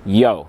Yo,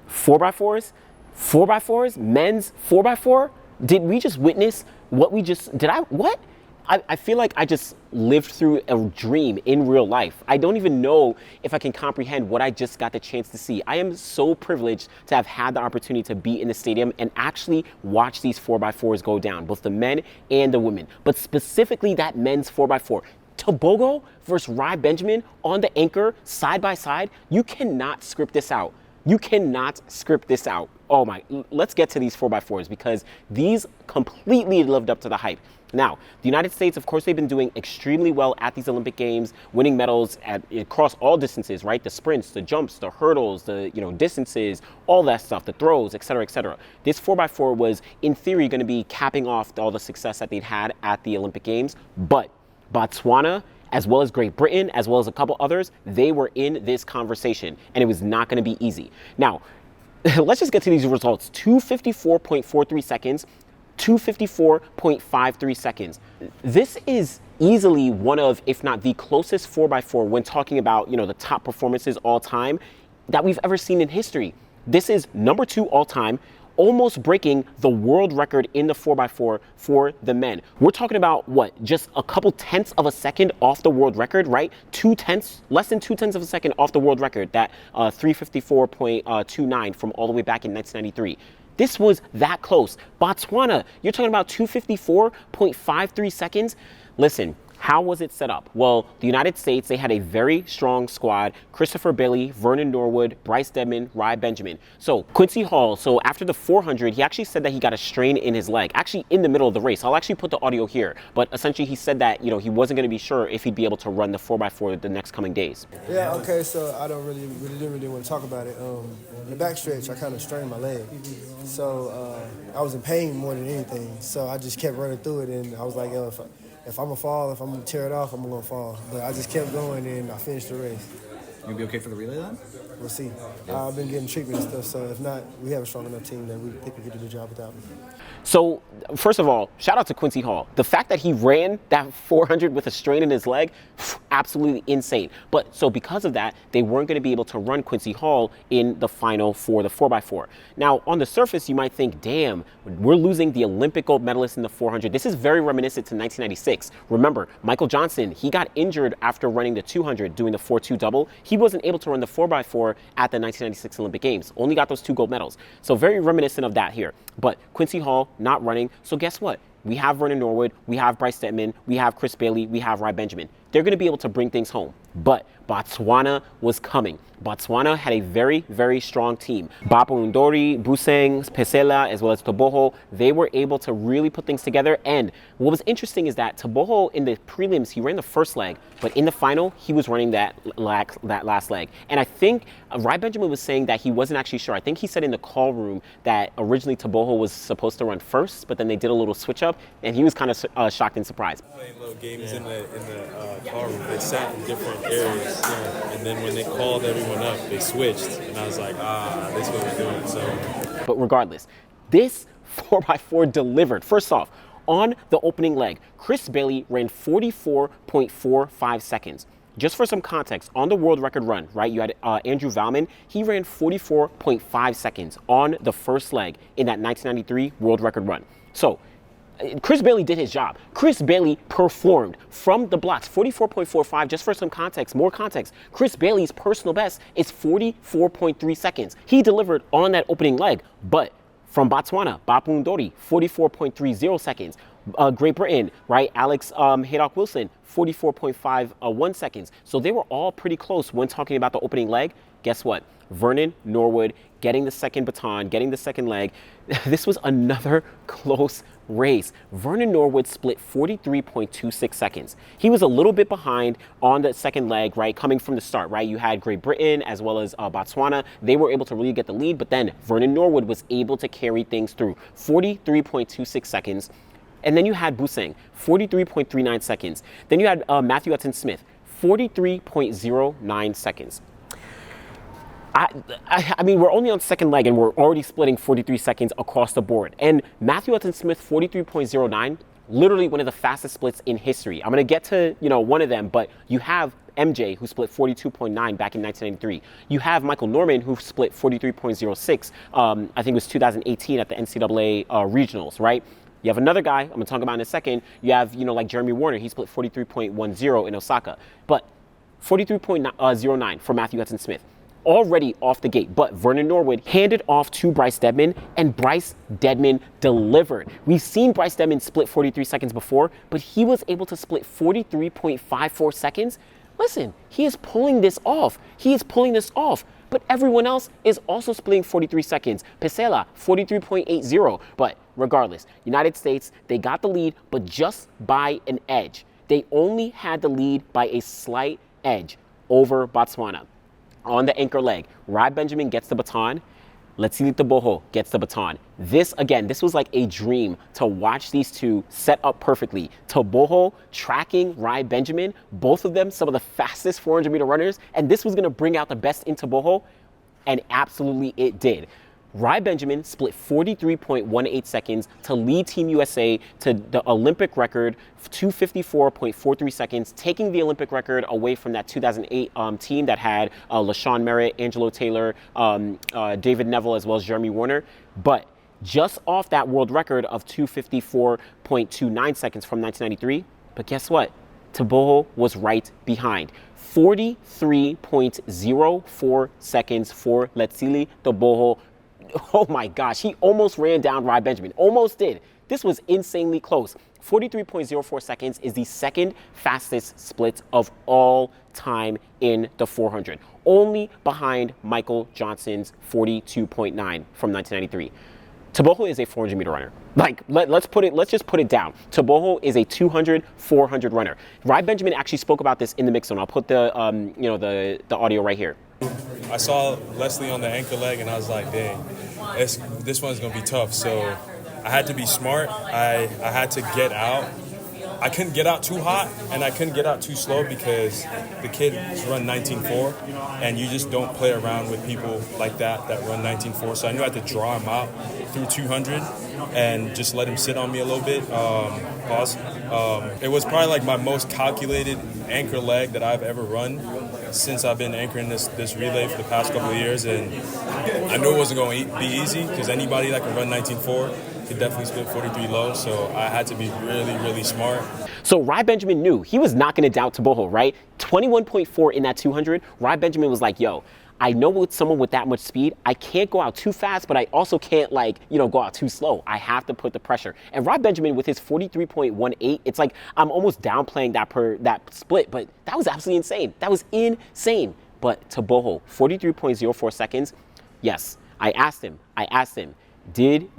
4x4s, 4x4s, men's 4x4. Did we just witness what we just, did I, what? I feel like I just lived through a dream in real life. I don't even know if I can comprehend what I just got the chance to see. I am so privileged to have had the opportunity to be in the stadium and actually watch these 4x4s go down, both the men and the women, but specifically that men's 4x4. Tebogo versus Rai Benjamin on the anchor, side by side. You cannot script this out. You cannot script this out. Oh my, let's get to these 4x4s because these completely lived up to the hype. Now, the United States, of course, they've been doing extremely well at these Olympic Games, winning medals across all distances, right? The sprints, the jumps, the hurdles, the distances, all that stuff, the throws, et cetera, et cetera. This 4x4 was, in theory, going to be capping off all the success that they'd had at the Olympic Games. But Botswana, as well as Great Britain, as well as a couple others, they were in this conversation, and it was not going to be easy. Now, let's just get to these results. 2:54.43 seconds. 2:54.53 seconds. This is easily one of, if not the closest 4x4 when talking about, the top performances all time that we've ever seen in history. This is number 2 all time, almost breaking the world record in the 4x4 for the men. We're talking about what, just a couple tenths of a second off the world record, right? Less than 2/10 of a second off the world record, that 3:54.29 from all the way back in 1993. This was that close. Botswana, you're talking about 2:54.53 seconds. Listen, how was it set up? Well, the United States, they had a very strong squad. Christopher Bailey, Vernon Norwood, Bryce Deadman, Rai Benjamin. So Quincy Hall, so after the 400, he actually said that he got a strain in his leg, actually in the middle of the race. I'll actually put the audio here. But essentially he said that, he wasn't going to be sure if he'd be able to run the 4x4 the next coming days. Yeah, okay, so I don't didn't really want to talk about it. In the backstretch, I kind of strained my leg. So I was in pain more than anything. So I just kept running through it, and I was like, yo, if I'm going to fall, if I'm going to tear it off, I'm going to fall. But I just kept going, and I finished the race. You gonna be okay for the relay then? We'll see. I've been getting treatment and stuff, so if not, we have a strong enough team that we think we can do the job without me. So, first of all, shout out to Quincy Hall. The fact that he ran that 400 with a strain in his leg, absolutely insane. But so because of that, they weren't going to be able to run Quincy Hall in the final for the 4x4. Now, on the surface, you might think, damn, we're losing the Olympic gold medalist in the 400. This is very reminiscent to 1996. Remember, Michael Johnson, he got injured after running the 200, doing the 4-2 double. He wasn't able to run the 4x4 at the 1996 Olympic Games. Only got those 2 gold medals. So very reminiscent of that here. But Quincy Hall not running. So guess what? We have Vernon Norwood, we have Bryce Deadman, we have Chris Bailey, we have Rai Benjamin. They're going to be able to bring things home. But Botswana was coming. Botswana had a very, very strong team. Bapu Ndori, Buseng, Pesela, as well as Tebogo, they were able to really put things together. And what was interesting is that Tebogo in the prelims, he ran the first leg, but in the final, he was running that last leg. And I think Rai Benjamin was saying that he wasn't actually sure. I think he said in the call room that originally Tebogo was supposed to run first, but then they did a little switch up, and he was kind of shocked and surprised. Playing little games in the car room. They sat in different areas, and then when they called everyone up, they switched, and I was like, this is what we're doing. So, but regardless, this 4x4 delivered. First off, on the opening leg, Chris Bailey ran 44.45 seconds. Just for some context, on the world record run, right, you had Andrew Valman. He ran 44.5 seconds on the first leg in that 1993 world record run. So Chris Bailey did his job. Chris Bailey performed from the blocks, 44.45. Just for some context, more context, Chris Bailey's personal best is 44.3 seconds. He delivered on that opening leg, but from Botswana, Bapu Ndori, 44.30 seconds. Great Britain, right, Alex Haydock Wilson, 44.51 seconds. So they were all pretty close when talking about the opening leg. Guess what? Vernon Norwood getting the second baton, getting the second leg. This was another close race. Vernon Norwood split 43.26 seconds. He was a little bit behind on the second leg, right, coming from the start, right? You had Great Britain as well as Botswana. They were able to really get the lead, but then Vernon Norwood was able to carry things through. 43.26 seconds. And then you had Buseng, 43.39 seconds. Then you had Matthew Hudson Smith, 43.09 seconds. I mean, we're only on second leg and we're already splitting 43 seconds across the board. And Matthew Hudson Smith, 43.09, literally one of the fastest splits in history. I'm going to get to, one of them, but you have MJ, who split 42.9 back in 1993. You have Michael Norman, who split 43.06, I think it was 2018 at the NCAA regionals, right? You have another guy, I'm going to talk about in a second. You have, like Jeremy Warner. He split 43.10 in Osaka. But 43.09 for Matthew Hudson-Smith. Already off the gate, but Vernon Norwood handed off to Bryce Deadman, and Bryce Deadman delivered. We've seen Bryce Deadman split 43 seconds before, but he was able to split 43.54 seconds. Listen, he is pulling this off. He is pulling this off. But everyone else is also splitting 43 seconds. Pesela, 43.80. But regardless, United States, they got the lead, but just by an edge. They only had the lead by a slight edge over Botswana. On the anchor leg, Rai Benjamin gets the baton. Letsile Tebogo gets the baton. This was like a dream to watch these two set up perfectly. Tebogo tracking Rai Benjamin, both of them some of the fastest 400-meter runners, and this was going to bring out the best in Tebogo, and absolutely it did. Rai Benjamin split 43.18 seconds to lead Team USA to the Olympic record, 254.43 seconds, taking the Olympic record away from that 2008 team that had LaShawn Merritt, Angelo Taylor, David Neville, as well as Jeremy Warner. But just off that world record of 254.29 seconds from 1993, but guess what? Tebogo was right behind. 43.04 seconds for Letsile Tebogo. Oh my gosh, he almost ran down Rai Benjamin. Almost did. This was insanely close. 43.04 seconds is the second fastest split of all time in the 400. Only behind Michael Johnson's 42.9 from 1993. Tebogo is a 400-meter runner. Like, let's just put it down. Tebogo is a 200, 400 runner. Rai Benjamin actually spoke about this in the mix zone. I'll put the audio right here. I saw Leslie on the anchor leg, and I was like, dang, this one's going to be tough. So I had to be smart. I had to get out. I couldn't get out too hot, and I couldn't get out too slow because the kids run 19.4, and you just don't play around with people like that run 19.4. So I knew I had to draw him out through 200 and just let him sit on me a little bit. Pause. It was probably like my most calculated anchor leg that I've ever run since I've been anchoring this relay for the past couple of years, and I knew it wasn't going to be easy because anybody that can run 19.4 could definitely split 43 low, so I had to be really, really smart. So Rai Benjamin knew he was not going to doubt Tebogo, right? 21.4 in that 200. Rai Benjamin was like, yo, I know with someone with that much speed, I can't go out too fast, but I also can't go out too slow. I have to put the pressure. And Rai Benjamin with his 43.18, it's like I'm almost downplaying that split, but that was absolutely insane. That was insane. But Tebogo, 43.04 seconds. Yes, I asked him, do you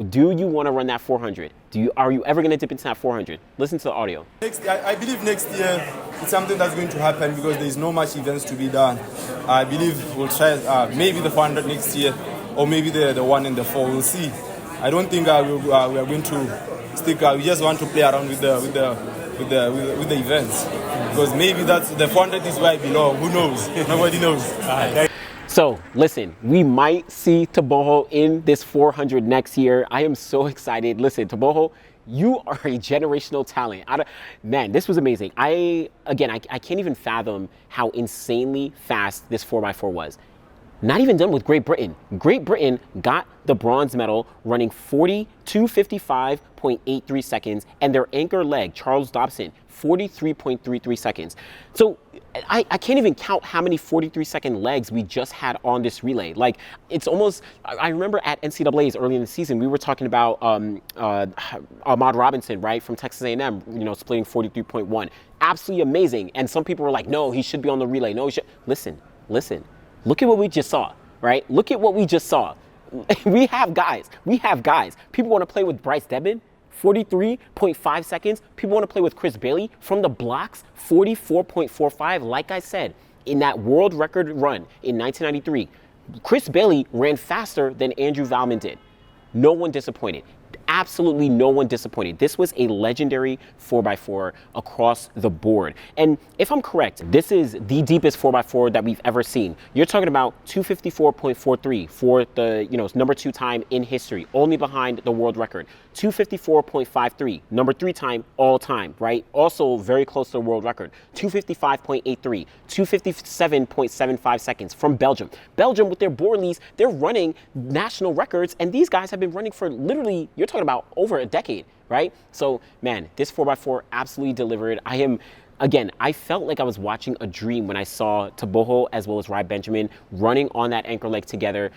want to run that 400? Are you ever going to dip into that 400? Listen to the audio. I believe next year it's something that's going to happen because there is no much events to be done. I believe we'll try maybe the 400 next year, or maybe the one in the 4. We'll see. I don't think we are going to stick. We just want to play around with the events because maybe that's the 400 is where I belong. Who knows? Nobody knows. So listen, we might see Tebogo in this 400 next year. I am so excited. Listen, Tebogo, you are a generational talent. Man, this was amazing. I can't even fathom how insanely fast this 4x4 was. Not even done with Great Britain. Great Britain got the bronze medal running 42:55.83 seconds, and their anchor leg, Charles Dobson, 43.33 seconds. So I can't even count how many 43-second legs we just had on this relay. Like, it's almost, I remember at NCAAs early in the season, we were talking about Ahmad Robinson, right, from Texas A&M, splitting 43.1. Absolutely amazing. And some people were like, no, he should be on the relay. No, he should. Listen. Look at what we just saw, right? Look at what we just saw. We have guys. People want to play with Bryce Deadman, 43.5 seconds. People want to play with Chris Bailey from the blocks, 44.45. Like I said, in that world record run in 1993, Chris Bailey ran faster than Andrew Valman did. No one disappointed. absolutely no one disappointed. This was a legendary 4x4 across the board. And if I'm correct, this is the deepest 4x4 that we've ever seen. You're talking about 254.43 for the, number 2 time in history, only behind the world record. 254.53, number 3 time all time, right? Also very close to the world record. 255.83, 257.75 seconds from Belgium. Belgium with their Borleys, they're running national records, and these guys have been running for literally, you're talking about over a decade, right? So, man, this 4x4 absolutely delivered. I felt like I was watching a dream when I saw Tebogo as well as Rai Benjamin running on that anchor leg together,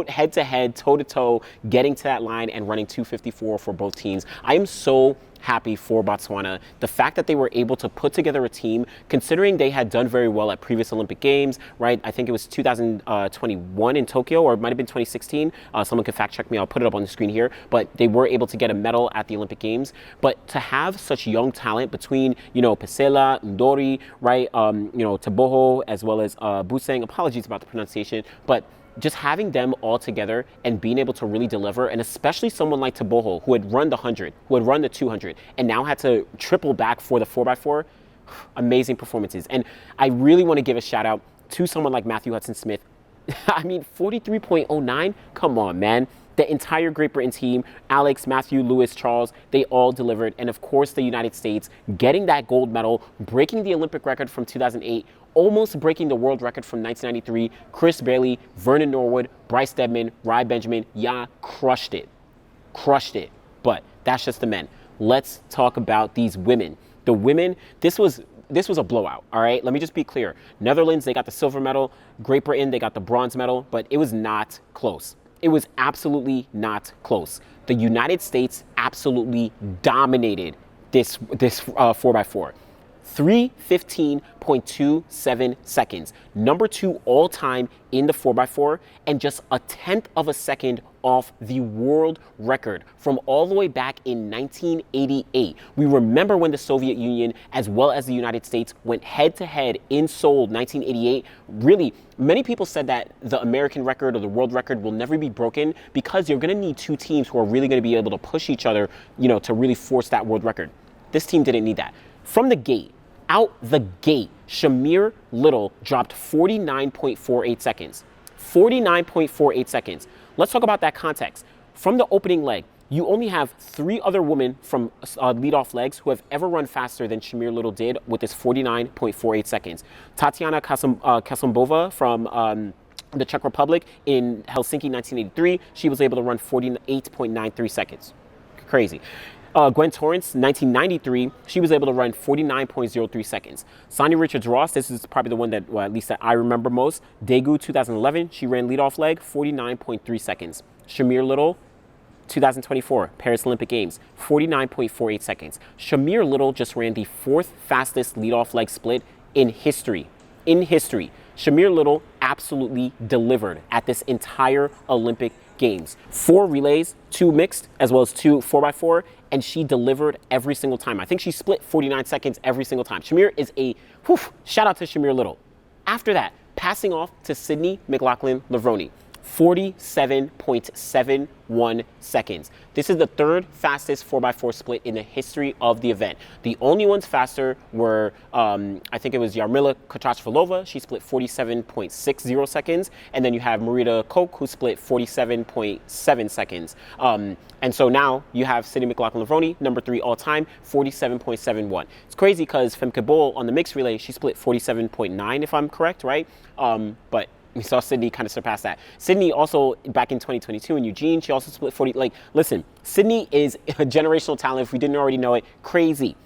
head to head, toe to toe, getting to that line and running 254 for both teams. I am so happy for Botswana. The fact that they were able to put together a team, considering they had done very well at previous Olympic Games, right? I think it was 2021 in Tokyo, or it might have been 2016. Someone can fact check me. I'll put it up on the screen here. But they were able to get a medal at the Olympic Games. But to have such young talent between, Pesela, Ndori, right? Tebogo, as well as Buseng. Apologies about the pronunciation, but just having them all together and being able to really deliver, and especially someone like Tebogo, who had run the 100, who had run the 200, and now had to triple back for the 4x4, amazing performances. And I really want to give a shout out to someone like Matthew Hudson-Smith. 43.09, come on, man. The entire Great Britain team, Alex, Matthew, Lewis, Charles, they all delivered. And of course, the United States getting that gold medal, breaking the Olympic record from 2008, almost breaking the world record from 1993. Chris Bailey, Vernon Norwood, Bryce Deadman, Rai Benjamin, crushed it. Crushed it. But that's just the men. Let's talk about these women. The women, this was a blowout, all right? Let me just be clear. Netherlands, they got the silver medal. Great Britain, they got the bronze medal, but it was not close. It was absolutely not close. The United States absolutely dominated this 4x4. 3:15.27 seconds. Number 2 all time in the 4x4, and just a tenth of a second off the world record from all the way back in 1988. We remember when the Soviet Union as well as the United States went head to head in Seoul 1988. Really, many people said that the American record or the world record will never be broken because you're going to need 2 teams who are really going to be able to push each other, to really force that world record. This team didn't need that. From the gate, out the gate, Shamir Little dropped 49.48 seconds. 49.48 seconds. Let's talk about that context. From the opening leg, you only have 3 other women from leadoff legs who have ever run faster than Shamir Little did with this 49.48 seconds. Tatiana Kasumbova from the Czech Republic in Helsinki 1983, she was able to run 48.93 seconds. Crazy. Gwen Torrance, 1993, she was able to run 49.03 seconds. Sonia Richards-Ross, this is probably the one that, at least that I remember most. Daegu, 2011, she ran leadoff leg, 49.3 seconds. Shamir Little, 2024, Paris Olympic Games, 49.48 seconds. Shamir Little just ran the 4th fastest leadoff leg split in history. Shamir Little absolutely delivered at this entire Olympic Games. 4 relays, 2 mixed, as well as 2 4x4, and she delivered every single time. I think she split 49 seconds every single time. Shamir is shout out to Shamir Little. After that, passing off to Sydney McLaughlin-Levrone. 47.71 seconds. This is the 3rd fastest 4x4 split in the history of the event. The only ones faster were, I think it was Yarmila Kochachvalova. She split 47.60 seconds. And then you have Marita Koch, who split 47.7 seconds. And so now you have Sydney McLaughlin-Levrone, number 3 all time, 47.71. It's crazy because Femke Bol on the mixed relay, she split 47.9 if I'm correct, right? But we saw Sydney kind of surpass that. Sydney also, back in 2022 in Eugene, she also split 40. Listen, Sydney is a generational talent. If we didn't already know it, crazy.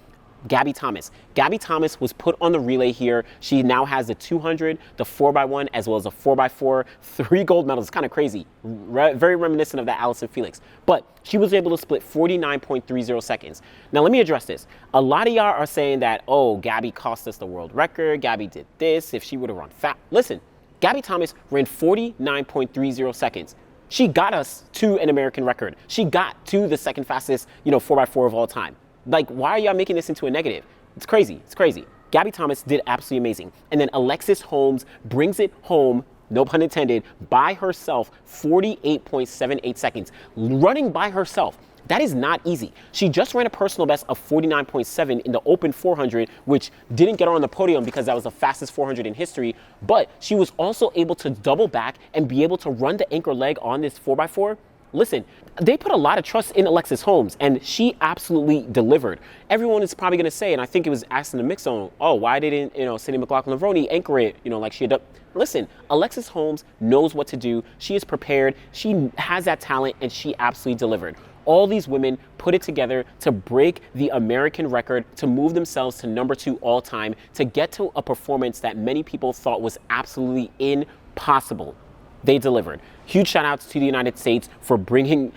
Gabby Thomas. Gabby Thomas was put on the relay here. She now has the 200, the 4x1, as well as a 4x4, 3 gold medals. It's kind of crazy. Very reminiscent of that Allison Felix. But she was able to split 49.30 seconds. Now, let me address this. A lot of y'all are saying that, oh, Gabby cost us the world record. Gabby did this. If she would have run fast. Listen, Gabby Thomas ran 49.30 seconds. She got us to an American record. She got to the 2nd fastest, 4x4 of all time. Why are y'all making this into a negative? It's crazy. It's crazy. Gabby Thomas did absolutely amazing. And then Alexis Holmes brings it home no pun intended, by herself, 48.78 seconds, running by herself. That is not easy. She just ran a personal best of 49.7 in the open 400, which didn't get her on the podium because that was the fastest 400 in history, but she was also able to double back and be able to run the anchor leg on this 4x4. Listen, they put a lot of trust in Alexis Holmes, and she absolutely delivered. Everyone is probably going to say, and I think it was asked in the mix zone, oh, why didn't, Cindy McLaughlin-Levrone anchor it, like she had done? Listen, Alexis Holmes knows what to do. She is prepared. She has that talent, and she absolutely delivered. All these women put it together to break the American record, to move themselves to #2 all time, to get to a performance that many people thought was absolutely impossible. They delivered. Huge shout outs to the United States for bringing,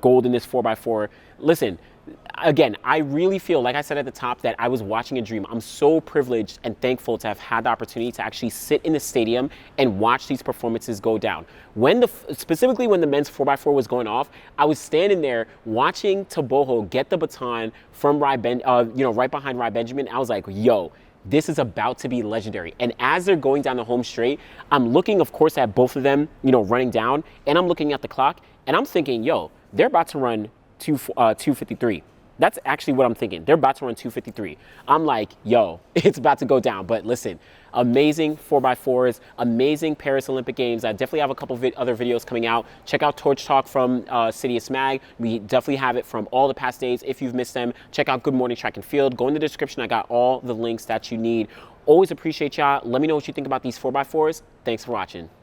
gold in this 4x4. Listen, again, I really feel, like I said at the top, that I was watching a dream. I'm so privileged and thankful to have had the opportunity to actually sit in the stadium and watch these performances go down. Specifically when the men's 4x4 was going off, I was standing there watching Tebogo get the baton from right behind Rai Benjamin. I was like, yo, this is about to be legendary. And as they're going down the home straight, I'm looking, of course, at both of them, running down, and I'm looking at the clock, and I'm thinking, yo, they're about to run 2:53. That's actually what I'm thinking. They're about to run 2:53. I'm like, yo, it's about to go down. But listen, amazing 4x4s, amazing Paris Olympic Games. I definitely have a couple of other videos coming out. Check out Torch Talk from Sidious Mag. We definitely have it from all the past days. If you've missed them, check out Good Morning Track and Field. Go in the description. I got all the links that you need. Always appreciate y'all. Let me know what you think about these 4x4s. Thanks for watching.